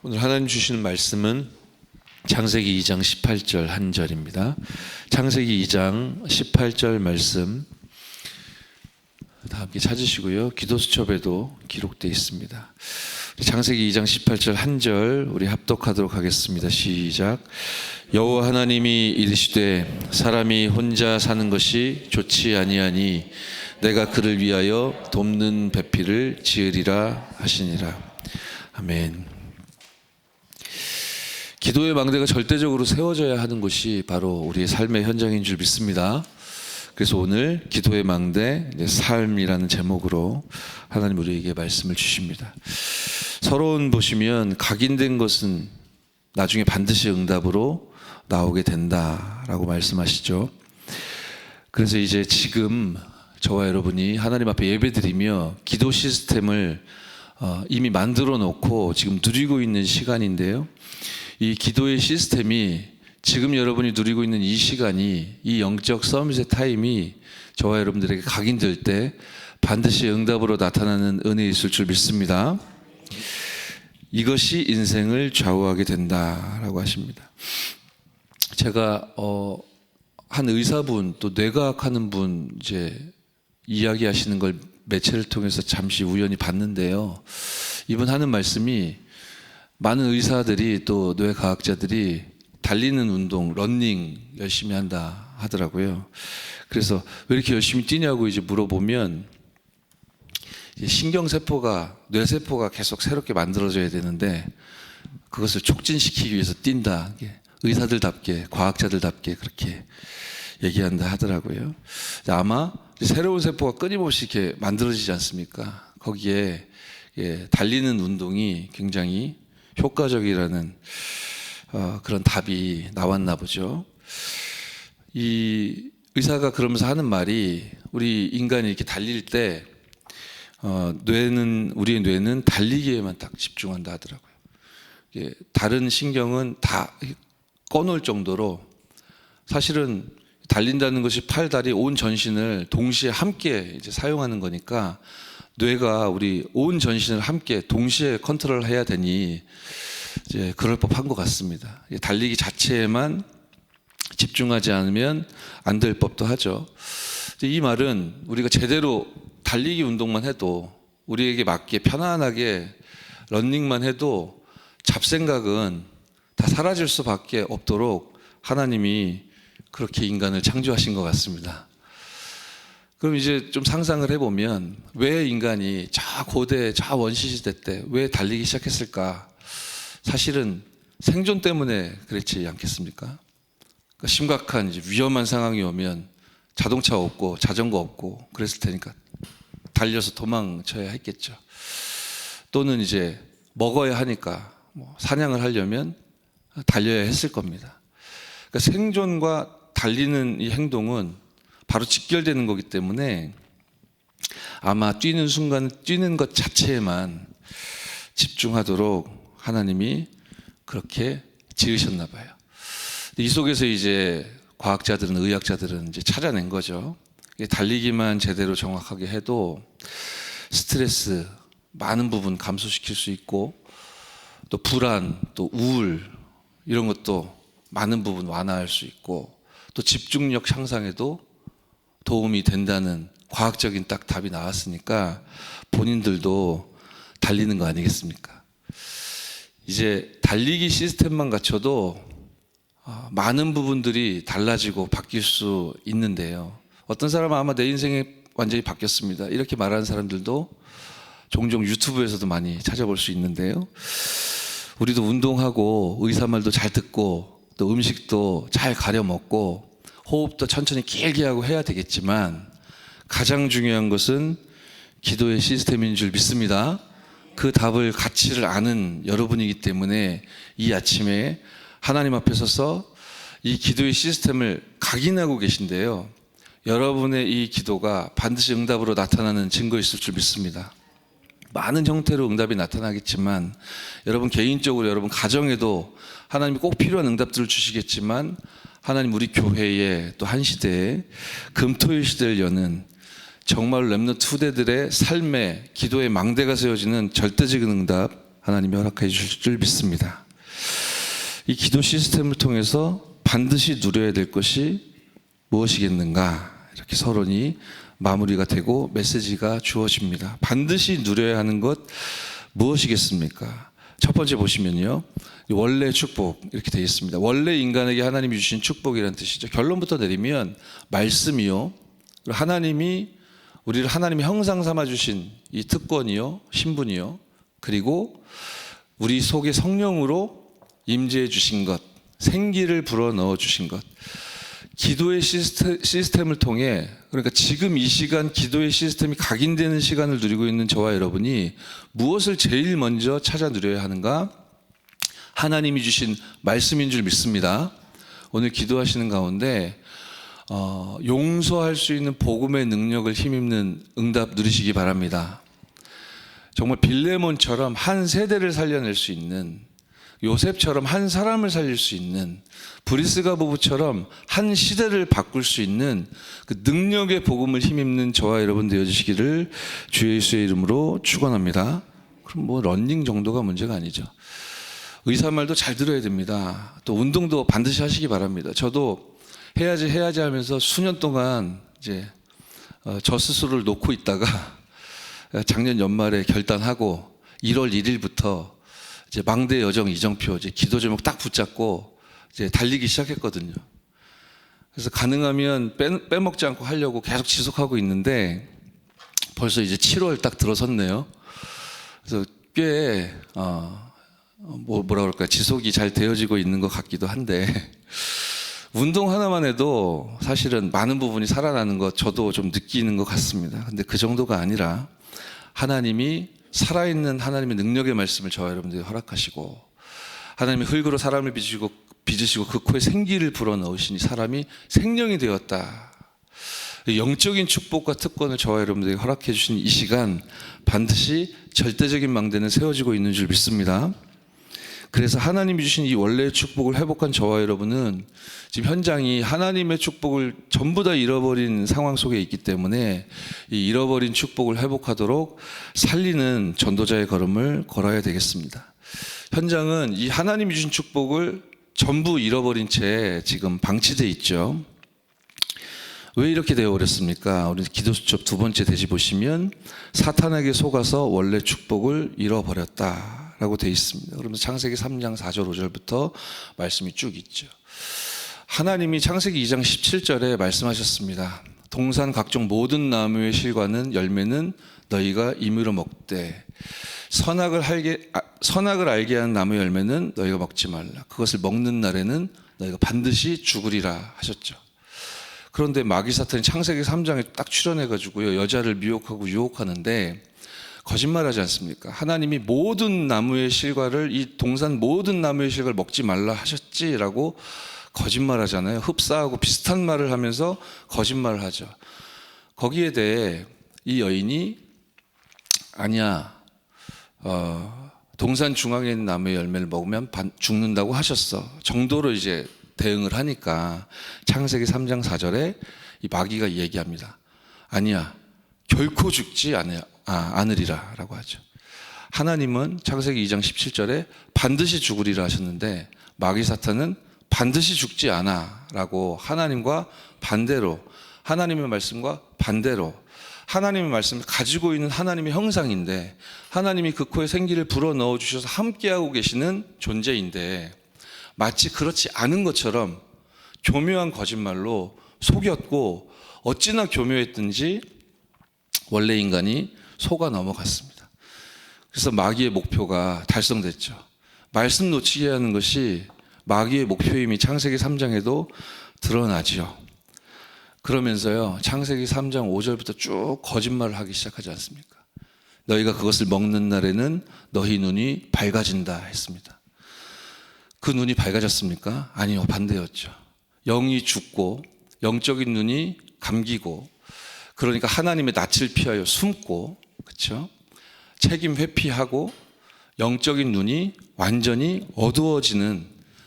오늘 하나님 주시는 말씀은 창세기 2장 18절 한 절입니다. 창세기 2장 18절 말씀 다 함께 찾으시고요. 기도수첩에도 기록되어 있습니다. 창세기 2장 18절 한 절 우리 합독하도록 하겠습니다. 시작. 여호와 하나님이 이르시되 사람이 혼자 사는 것이 좋지 아니하니 내가 그를 위하여 돕는 배필을 지으리라 하시니라. 아멘. 기도의 망대가 절대적으로 세워져야 하는 곳이 바로 우리의 삶의 현장인 줄 믿습니다. 그래서 오늘 기도의 망대 삶이라는 제목으로 하나님 우리에게 말씀을 주십니다. 서론 보시면 각인된 것은 나중에 반드시 응답으로 나오게 된다라고 말씀하시죠. 그래서 이제 지금 저와 여러분이 하나님 앞에 예배드리며 기도 시스템을 이미 만들어 놓고 지금 누리고 있는 시간인데요. 이 기도의 시스템이 지금 여러분이 누리고 있는 이 시간이, 이 영적 서밋의 타임이 저와 여러분들에게 각인될 때 반드시 응답으로 나타나는 은혜에 있을 줄 믿습니다. 이것이 인생을 좌우하게 된다라고 하십니다. 제가 한 의사분 또 뇌과학 하는 분 이제 이야기하시는 걸 매체를 통해서 잠시 우연히 봤는데요. 이분 하는 말씀이 많은 의사들이 또 뇌과학자들이 달리는 운동, 러닝 열심히 한다 하더라고요. 그래서 왜 이렇게 열심히 뛰냐고 이제 물어보면 신경세포가, 뇌세포가 계속 새롭게 만들어져야 되는데 그것을 촉진시키기 위해서 뛴다. 의사들답게, 과학자들답게 그렇게 얘기한다 하더라고요. 아마 새로운 세포가 끊임없이 이렇게 만들어지지 않습니까? 거기에 달리는 운동이 굉장히 효과적이라는 그런 답이 나왔나 보죠. 이 의사가 그러면서 하는 말이 우리 인간이 이렇게 달릴 때 우리의 뇌는 달리기에만 딱 집중한다 하더라고요. 다른 신경은 다 꺼놓을 정도로 사실은 달린다는 것이 팔, 다리, 온 전신을 동시에 함께 이제 사용하는 거니까 뇌가 우리 온 전신을 함께 동시에 컨트롤 해야 되니 이제 그럴 법한 것 같습니다. 달리기 자체에만 집중하지 않으면 안 될 법도 하죠. 이 말은 우리가 제대로 달리기 운동만 해도 우리에게 맞게 편안하게 러닝만 해도 잡생각은 다 사라질 수밖에 없도록 하나님이 그렇게 인간을 창조하신 것 같습니다. 그럼 이제 좀 상상을 해보면 왜 인간이 저 고대, 저 원시시대 때 왜 달리기 시작했을까? 사실은 생존 때문에 그렇지 않겠습니까? 그러니까 심각한 이제 위험한 상황이 오면 자동차 없고 자전거 없고 그랬을 테니까 달려서 도망쳐야 했겠죠. 또는 이제 먹어야 하니까 사냥을 하려면 달려야 했을 겁니다. 그러니까 생존과 달리는 이 행동은 바로 직결되는 거기 때문에 아마 뛰는 순간 뛰는 것 자체에만 집중하도록 하나님이 그렇게 지으셨나 봐요. 이 속에서 이제 과학자들은, 의학자들은 이제 찾아낸 거죠. 달리기만 제대로 정확하게 해도 스트레스 많은 부분 감소시킬 수 있고 또 불안, 또 우울 이런 것도 많은 부분 완화할 수 있고 또 집중력 향상에도 도움이 된다는 과학적인 딱 답이 나왔으니까 본인들도 달리는 거 아니겠습니까? 이제 달리기 시스템만 갖춰도 많은 부분들이 달라지고 바뀔 수 있는데요. 어떤 사람은 아마 내 인생이 완전히 바뀌었습니다. 이렇게 말하는 사람들도 종종 유튜브에서도 많이 찾아볼 수 있는데요. 우리도 운동하고 의사 말도 잘 듣고 또 음식도 잘 가려 먹고 호흡도 천천히 길게 하고 해야 되겠지만 가장 중요한 것은 기도의 시스템인 줄 믿습니다. 그 답을 가치를 아는 여러분이기 때문에 이 아침에 하나님 앞에 서서 이 기도의 시스템을 각인하고 계신데요. 여러분의 이 기도가 반드시 응답으로 나타나는 증거 있을 줄 믿습니다. 많은 형태로 응답이 나타나겠지만 여러분 개인적으로 여러분 가정에도 하나님이 꼭 필요한 응답들을 주시겠지만 하나님 우리 교회에 또 한 시대에 금토일 시대를 여는 정말 렘넌트 후대들의 삶에 기도의 망대가 세워지는 절대적인 응답 하나님이 허락해 주실 줄 믿습니다. 이 기도 시스템을 통해서 반드시 누려야 될 것이 무엇이겠는가, 이렇게 서론이 마무리가 되고 메시지가 주어집니다. 반드시 누려야 하는 것 무엇이겠습니까? 첫 번째 보시면요, 원래 축복 이렇게 되어 있습니다. 원래 인간에게 하나님이 주신 축복이라는 뜻이죠. 결론부터 내리면 말씀이요, 하나님이 우리를 하나님의 형상 삼아 주신 이 특권이요, 신분이요, 그리고 우리 속에 성령으로 임재해 주신 것, 생기를 불어넣어 주신 것, 기도의 시스템을 통해, 그러니까 지금 이 시간 기도의 시스템이 각인되는 시간을 누리고 있는 저와 여러분이 무엇을 제일 먼저 찾아 누려야 하는가? 하나님이 주신 말씀인 줄 믿습니다. 오늘 기도하시는 가운데 용서할 수 있는 복음의 능력을 힘입는 응답 누리시기 바랍니다. 정말 빌레몬처럼 한 세대를 살려낼 수 있는, 요셉처럼 한 사람을 살릴 수 있는, 브리스가 부부처럼 한 시대를 바꿀 수 있는 그 능력의 복음을 힘입는 저와 여러분 되어주시기를 주 예수의 이름으로 축원합니다. 그럼 뭐 러닝 정도가 문제가 아니죠. 의사 말도 잘 들어야 됩니다. 또 운동도 반드시 하시기 바랍니다. 저도 해야지 하면서 수년 동안 이제 저 스스로를 놓고 있다가 작년 연말에 결단하고 1월 1일부터 이제 망대 여정 이정표 이제 기도 제목 딱 붙잡고 이제 달리기 시작했거든요. 그래서 가능하면 빼먹지 않고 하려고 계속 지속하고 있는데 벌써 이제 7월 딱 들어섰네요. 그래서 꽤 뭐라 그럴까, 지속이 잘 되어지고 있는 것 같기도 한데, 운동 하나만 해도 사실은 많은 부분이 살아나는 것 저도 좀 느끼는 것 같습니다. 근데 그 정도가 아니라 하나님이 살아있는 하나님의 능력의 말씀을 저와 여러분들이 허락하시고, 하나님이 흙으로 사람을 빚으시고 그 코에 생기를 불어넣으시니 사람이 생명이 되었다. 영적인 축복과 특권을 저와 여러분들이 허락해 주신 이 시간, 반드시 절대적인 망대는 세워지고 있는 줄 믿습니다. 그래서 하나님이 주신 이 원래의 축복을 회복한 저와 여러분은 지금 현장이 하나님의 축복을 전부 다 잃어버린 상황 속에 있기 때문에 이 잃어버린 축복을 회복하도록 살리는 전도자의 걸음을 걸어야 되겠습니다. 현장은 이 하나님이 주신 축복을 전부 잃어버린 채 지금 방치되어 있죠. 왜 이렇게 되어버렸습니까? 우리 기도 수첩 두 번째 대지 보시면 사탄에게 속아서 원래 축복을 잃어버렸다 라고 되어 있습니다. 그러면서 창세기 3장 4절 5절부터 말씀이 쭉 있죠. 하나님이 창세기 2장 17절에 말씀하셨습니다. 동산 각종 모든 나무의 실과는 열매는 너희가 임의로 먹되 선악을 알게 하는 나무의 열매는 너희가 먹지 말라. 그것을 먹는 날에는 너희가 반드시 죽으리라 하셨죠. 그런데 마귀 사탄이 창세기 3장에 딱 출현해가지고요, 여자를 미혹하고 유혹하는데 거짓말하지 않습니까? 하나님이 모든 나무의 실과를, 이 동산 모든 나무의 실과를 먹지 말라 하셨지라고 거짓말하잖아요. 흡사하고 비슷한 말을 하면서 거짓말을 하죠. 거기에 대해 이 여인이 아니야, 동산 중앙에 있는 나무의 열매를 먹으면 죽는다고 하셨어 정도로 이제 대응을 하니까 창세기 3장 4절에 이 마귀가 얘기합니다. 아니야, 결코 죽지 않으리라 라고 하죠. 하나님은 창세기 2장 17절에 반드시 죽으리라 하셨는데 마귀 사탄은 반드시 죽지 않아 라고 하나님과 반대로, 하나님의 말씀과 반대로, 하나님의 말씀을 가지고 있는 하나님의 형상인데 하나님이 그 코에 생기를 불어넣어 주셔서 함께하고 계시는 존재인데 마치 그렇지 않은 것처럼 교묘한 거짓말로 속였고, 어찌나 교묘했든지 원래 인간이 속아 넘어갔습니다. 그래서 마귀의 목표가 달성됐죠. 말씀 놓치게 하는 것이 마귀의 목표임이 창세기 3장에도 드러나지요. 그러면서요, 창세기 3장 5절부터 쭉 거짓말을 하기 시작하지 않습니까? 너희가 그것을 먹는 날에는 너희 눈이 밝아진다 했습니다. 그 눈이 밝아졌습니까? 아니요, 반대였죠. 영이 죽고 영적인 눈이 감기고, 그러니까 하나님의 낯을 피하여 숨고, 그렇죠? 책임 회피하고 영적인 눈이 완전히 어두워지는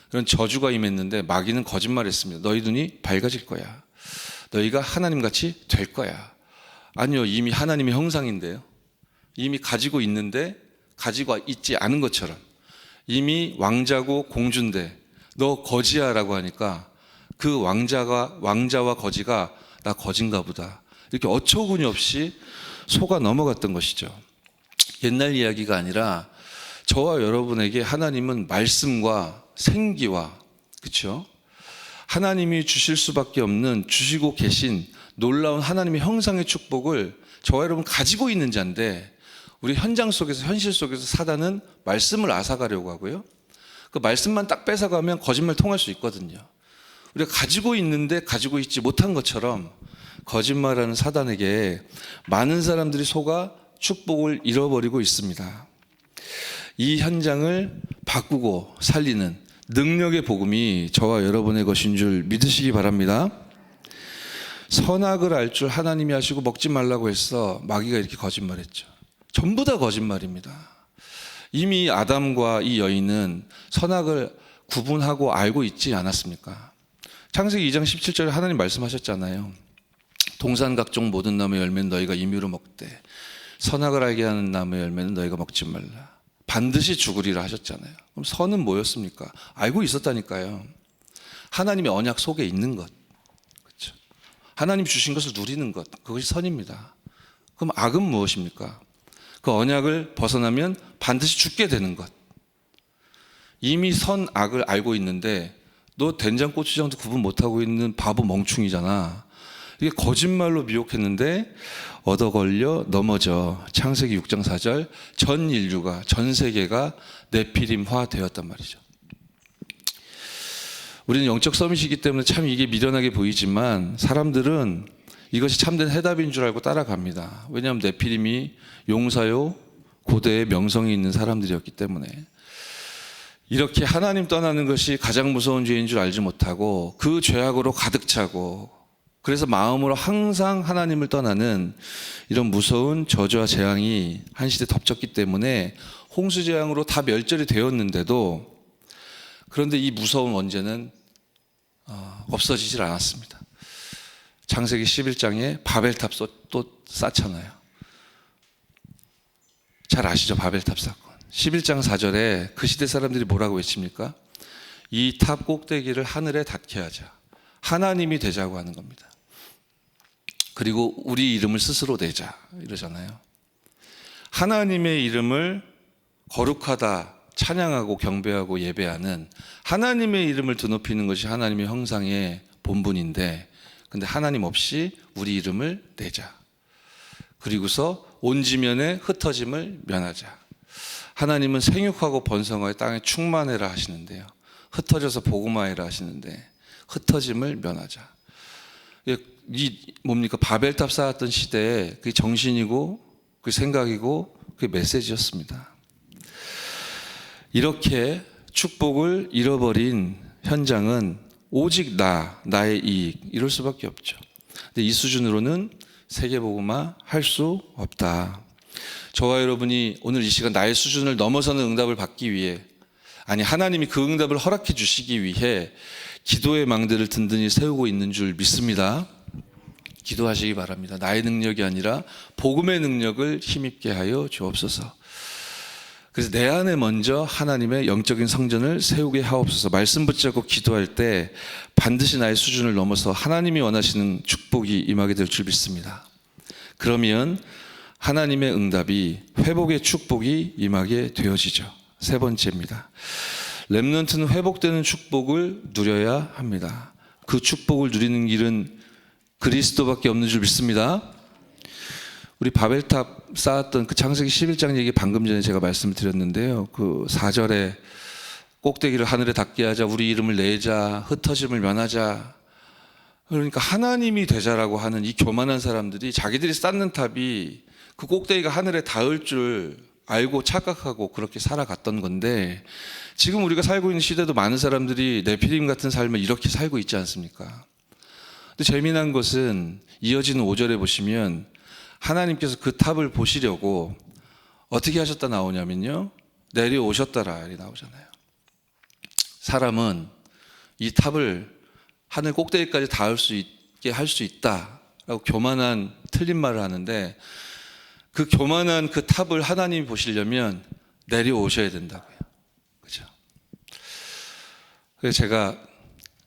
그런 저주가 임했는데 마귀는 거짓말했습니다. 너희 눈이 밝아질 거야. 너희가 하나님같이 될 거야. 아니요, 이미 하나님의 형상인데요. 이미 가지고 있는데 가지고 있지 않은 것처럼 이미 왕자고 공주인데 너 거지야라고 하니까 그 왕자와 거지가 나 거진가 보다 이렇게 어처구니 없이 속아 넘어갔던 것이죠. 옛날 이야기가 아니라 저와 여러분에게 하나님은 말씀과 생기와, 그렇죠? 하나님이 주실 수밖에 없는, 주시고 계신 놀라운 하나님의 형상의 축복을 저와 여러분 가지고 있는 자인데, 우리 현장 속에서, 현실 속에서 사단은 말씀을 앗아가려고 하고요, 그 말씀만 딱 뺏어가면 거짓말 통할 수 있거든요. 우리가 가지고 있는데 가지고 있지 못한 것처럼 거짓말하는 사단에게 많은 사람들이 속아 축복을 잃어버리고 있습니다. 이 현장을 바꾸고 살리는 능력의 복음이 저와 여러분의 것인 줄 믿으시기 바랍니다. 선악을 알 줄 하나님이 하시고 먹지 말라고 했어. 마귀가 이렇게 거짓말했죠. 전부 다 거짓말입니다. 이미 아담과 이 여인은 선악을 구분하고 알고 있지 않았습니까? 창세기 2장 17절에 하나님 말씀하셨잖아요. 동산 각종 모든 나무의 열매는 너희가 임의로 먹되 선악을 알게 하는 나무의 열매는 너희가 먹지 말라. 반드시 죽으리라 하셨잖아요. 그럼 선은 뭐였습니까? 알고 있었다니까요. 하나님의 언약 속에 있는 것, 그렇죠? 하나님 주신 것을 누리는 것, 그것이 선입니다. 그럼 악은 무엇입니까? 그 언약을 벗어나면 반드시 죽게 되는 것. 이미 선, 악을 알고 있는데 너 된장 고추장도 구분 못하고 있는 바보 멍충이잖아. 이게 거짓말로 미혹했는데 얻어 걸려 넘어져 창세기 6장 4절 전 인류가, 전 세계가 네피림화 되었단 말이죠. 우리는 영적 서밋이기 때문에 참 이게 미련하게 보이지만 사람들은 이것이 참된 해답인 줄 알고 따라갑니다. 왜냐하면 네피림이 용사요 고대의 명성이 있는 사람들이었기 때문에. 이렇게 하나님 떠나는 것이 가장 무서운 죄인 줄 알지 못하고 그 죄악으로 가득 차고, 그래서 마음으로 항상 하나님을 떠나는 이런 무서운 저주와 재앙이 한 시대 덮쳤기 때문에 홍수재앙으로 다 멸절이 되었는데도, 그런데 이 무서운 원죄는 없어지질 않았습니다. 창세기 11장에 바벨탑 또 쌓잖아요. 잘 아시죠? 바벨탑 사건. 11장 4절에 그 시대 사람들이 뭐라고 외칩니까? 이 탑 꼭대기를 하늘에 닿게 하자. 하나님이 되자고 하는 겁니다. 그리고 우리 이름을 스스로 내자 이러잖아요. 하나님의 이름을 거룩하다 찬양하고 경배하고 예배하는, 하나님의 이름을 드높이는 것이 하나님의 형상의 본분인데, 근데 하나님 없이 우리 이름을 내자. 그리고서 온 지면에 흩어짐을 면하자. 하나님은 생육하고 번성하여 땅에 충만해라 하시는데요, 흩어져서 복음화해라 하시는데 흩어짐을 면하자. 이 뭡니까? 바벨탑 쌓았던 시대에 그 정신이고 그 생각이고 그 메시지였습니다. 이렇게 축복을 잃어버린 현장은 오직 나의 이익, 이럴 수밖에 없죠. 근데 이 수준으로는 세계복음화 할 수 없다. 저와 여러분이 오늘 이 시간 나의 수준을 넘어서는 응답을 받기 위해, 아니 하나님이 그 응답을 허락해 주시기 위해 기도의 망대를 든든히 세우고 있는 줄 믿습니다. 기도하시기 바랍니다. 나의 능력이 아니라 복음의 능력을 힘입게 하여 주옵소서. 그래서 내 안에 먼저 하나님의 영적인 성전을 세우게 하옵소서. 말씀 붙잡고 기도할 때 반드시 나의 수준을 넘어서 하나님이 원하시는 축복이 임하게 될 줄 믿습니다. 그러면 하나님의 응답이, 회복의 축복이 임하게 되어지죠. 세 번째입니다. 렘넌트는 회복되는 축복을 누려야 합니다. 그 축복을 누리는 길은 그리스도밖에 없는 줄 믿습니다. 우리 바벨탑 쌓았던 그 창세기 11장 얘기 방금 전에 제가 말씀을 드렸는데요, 그 4절에 꼭대기를 하늘에 닿게 하자, 우리 이름을 내자, 흩어짐을 면하자. 그러니까 하나님이 되자라고 하는 이 교만한 사람들이 자기들이 쌓는 탑이 그 꼭대기가 하늘에 닿을 줄 알고 착각하고 그렇게 살아갔던 건데, 지금 우리가 살고 있는 시대도 많은 사람들이 네피림 같은 삶을 이렇게 살고 있지 않습니까? 근데 재미난 것은 이어지는 5절에 보시면 하나님께서 그 탑을 보시려고 어떻게 하셨다 나오냐면요, 내려오셨더라 이렇게 나오잖아요. 사람은 이 탑을 하늘 꼭대기까지 닿을 수 있게 할 수 있다라고 교만한 틀린 말을 하는데, 그 교만한 그 탑을 하나님이 보시려면 내려오셔야 된다고요. 그죠? 그래서 제가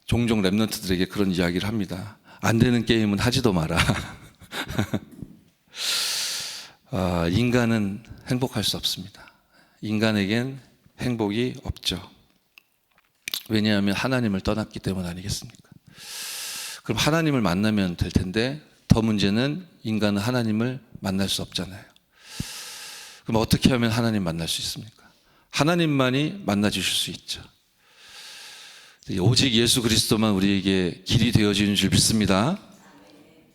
종종 랩런트들에게 그런 이야기를 합니다. 안 되는 게임은 하지도 마라. 인간은 행복할 수 없습니다. 인간에겐 행복이 없죠. 왜냐하면 하나님을 떠났기 때문 아니겠습니까? 그럼 하나님을 만나면 될 텐데 더 문제는 인간은 하나님을 만날 수 없잖아요. 그럼 어떻게 하면 하나님 만날 수 있습니까? 하나님만이 만나 주실 수 있죠. 오직 예수 그리스도만 우리에게 길이 되어지는 줄 믿습니다.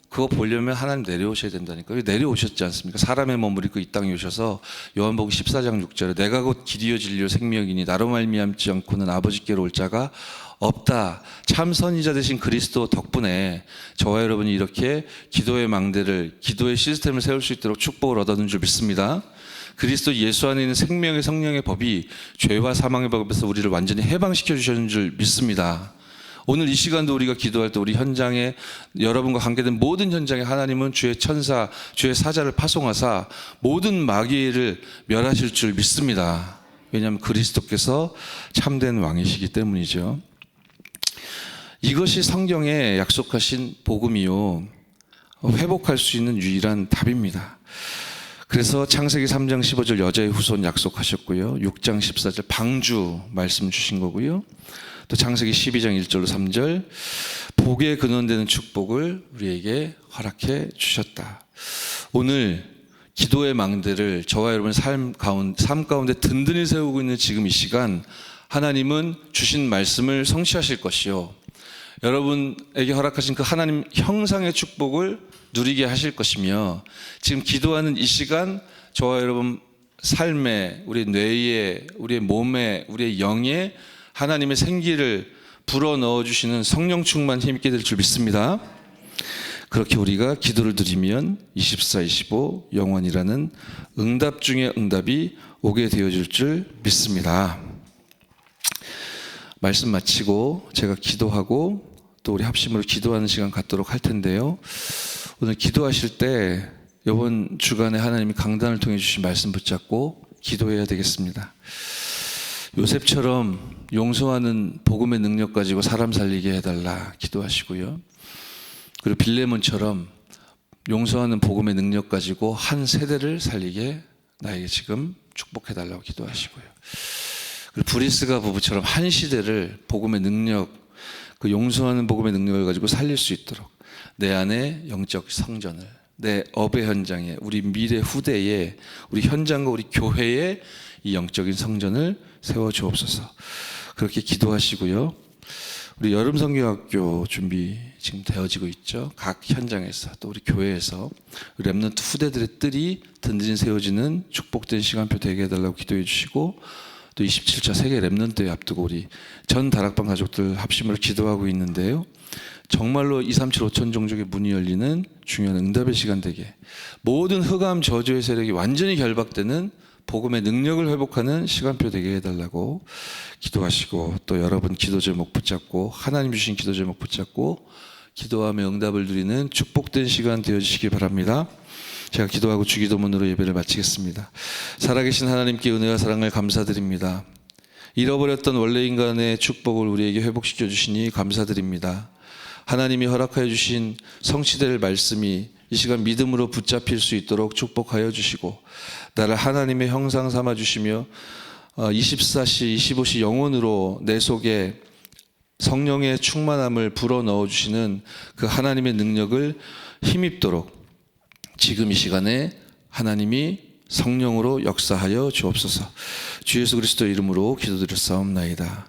그거 보려면 하나님 내려오셔야 된다니까요. 내려오셨지 않습니까? 사람의 몸을 입고 이 땅에 오셔서 요한복음 14장 6절에 내가 곧 길이요 진리요 생명이니 나로 말미암지 않고는 아버지께로 올 자가 없다. 참 선지자 되신 그리스도 덕분에 저와 여러분이 이렇게 기도의 망대를, 기도의 시스템을 세울 수 있도록 축복을 얻었는 줄 믿습니다. 그리스도 예수 안에 있는 생명의 성령의 법이 죄와 사망의 법에서 우리를 완전히 해방시켜 주셨는 줄 믿습니다. 오늘 이 시간도 우리가 기도할 때 우리 현장에 여러분과 관계된 모든 현장에 하나님은 주의 천사, 주의 사자를 파송하사 모든 마귀를 멸하실 줄 믿습니다. 왜냐하면 그리스도께서 참된 왕이시기 때문이죠. 이것이 성경에 약속하신 복음이요, 회복할 수 있는 유일한 답입니다. 그래서 창세기 3장 15절 여자의 후손 약속하셨고요, 6장 14절 방주 말씀 주신 거고요, 또 창세기 12장 1절로 3절 복의 근원되는 축복을 우리에게 허락해 주셨다. 오늘 기도의 망대를 저와 여러분의 삶 가운데 든든히 세우고 있는 지금 이 시간, 하나님은 주신 말씀을 성취하실 것이요, 여러분에게 허락하신 그 하나님 형상의 축복을 누리게 하실 것이며, 지금 기도하는 이 시간 저와 여러분 삶에, 우리 뇌에, 우리의 몸에, 우리의 영에 하나님의 생기를 불어넣어 주시는 성령 충만 힘있게 될 줄 믿습니다. 그렇게 우리가 기도를 드리면 24, 25 영원이라는 응답 중에 응답이 오게 되어질 줄 믿습니다. 말씀 마치고 제가 기도하고 또 우리 합심으로 기도하는 시간 갖도록 할 텐데요, 오늘 기도하실 때 이번 주간에 하나님이 강단을 통해 주신 말씀 붙잡고 기도해야 되겠습니다. 요셉처럼 용서하는 복음의 능력 가지고 사람 살리게 해달라 기도하시고요, 그리고 빌레몬처럼 용서하는 복음의 능력 가지고 한 세대를 살리게 나에게 지금 축복해달라고 기도하시고요, 그리고 브리스가 부부처럼 한 시대를 복음의 능력, 그 용서하는 복음의 능력을 가지고 살릴 수 있도록 내 안에 영적 성전을, 내 업의 현장에, 우리 미래 후대에, 우리 현장과 우리 교회에 이 영적인 성전을 세워주옵소서. 그렇게 기도하시고요, 우리 여름 성경학교 준비 지금 되어지고 있죠. 각 현장에서 또 우리 교회에서 렘넌트 후대들의 뜰이 든든히 세워지는 축복된 시간표 되게 해달라고 기도해 주시고, 또 27차 세계 렘넌트에 앞두고 우리 전 다락방 가족들 합심으로 기도하고 있는데요, 정말로 2, 3, 7, 5천 종족의 문이 열리는 중요한 응답의 시간 되게, 모든 흑암 저주의 세력이 완전히 결박되는 복음의 능력을 회복하는 시간표 되게 해달라고 기도하시고, 또 여러분 기도 제목 붙잡고, 하나님 주신 기도 제목 붙잡고 기도하며 응답을 누리는 축복된 시간 되어주시기 바랍니다. 제가 기도하고 주기도문으로 예배를 마치겠습니다. 살아계신 하나님께 은혜와 사랑을 감사드립니다. 잃어버렸던 원래 인간의 축복을 우리에게 회복시켜 주시니 감사드립니다. 하나님이 허락하여 주신 성취될 말씀이 이 시간 믿음으로 붙잡힐 수 있도록 축복하여 주시고, 나를 하나님의 형상 삼아 주시며 24시 25시 영혼으로 내 속에 성령의 충만함을 불어넣어 주시는 그 하나님의 능력을 힘입도록 지금 이 시간에 하나님이 성령으로 역사하여 주옵소서. 주 예수 그리스도 이름으로 기도드렸사옵나이다.